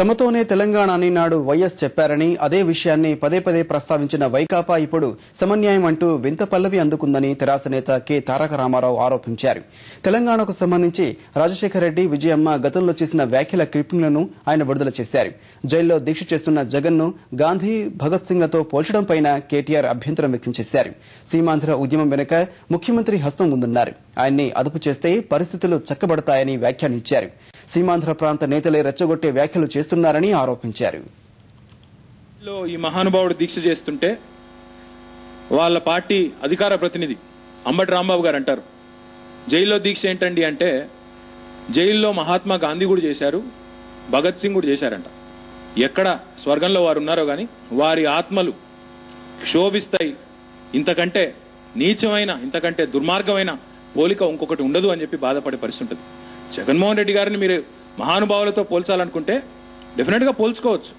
తమతోనే తెలంగాణ అని నాడు వైఎస్ చెప్పారని అదే విషయాన్ని పదే పదే ప్రస్తావించిన వైకాపా ఇప్పుడు సమన్యాయం అంటూ వింత పల్లవి అందుకుందని తెరాస నేత కె తారక రామారావు ఆరోపించారు. తెలంగాణకు సంబంధించి రాజశేఖర రెడ్డి, విజయమ్మ గతంలో చేసిన వ్యాఖ్యల క్లిప్పింగ్లను ఆయన విడుదల చేశారు. జైల్లో దీక్ష చేస్తున్న జగన్ను గాంధీ, భగత్ సింగ్లతో పోల్చడంపై కేటీఆర్ అభ్యంతరం వ్యక్తం చేశారు. సీమాంధ్ర ఉద్యమం వెనుక ముఖ్యమంత్రి హస్తం ఉందన్నారు. ఆయన్ని అదుపు చేస్తే పరిస్థితులు చక్కబడతాయని వ్యాఖ్యానించారు. సీమాంధ్ర ప్రాంత నేతలే రెచ్చగొట్టే వ్యాఖ్యలు చేస్తున్నారని ఆరోపించారు. ఈ మహానుభావుడు దీక్ష చేస్తుంటే వాళ్ళ పార్టీ అధికార ప్రతినిధి అంబటి రాంబాబు గారు అంటారు, జైల్లో దీక్ష ఏంటండి అంటే, జైల్లో మహాత్మా గాంధీ కూడా చేశారు, భగత్ సింగ్ కూడా చేశారంట. ఎక్కడ స్వర్గంలో వారు ఉన్నారో గాని వారి ఆత్మలు క్షోభిస్తాయి. ఇంతకంటే నీచమైన, ఇంతకంటే దుర్మార్గమైన పోలిక ఇంకొకటి ఉండదు అని చెప్పి బాధపడే పరిస్థితి ఉంటుంది. జగన్మోహన్ రెడ్డి గారిని మీరు మహానుభావులతో పోల్చాలనుకుంటే డెఫినెట్ గా పోల్చుకోవచ్చు.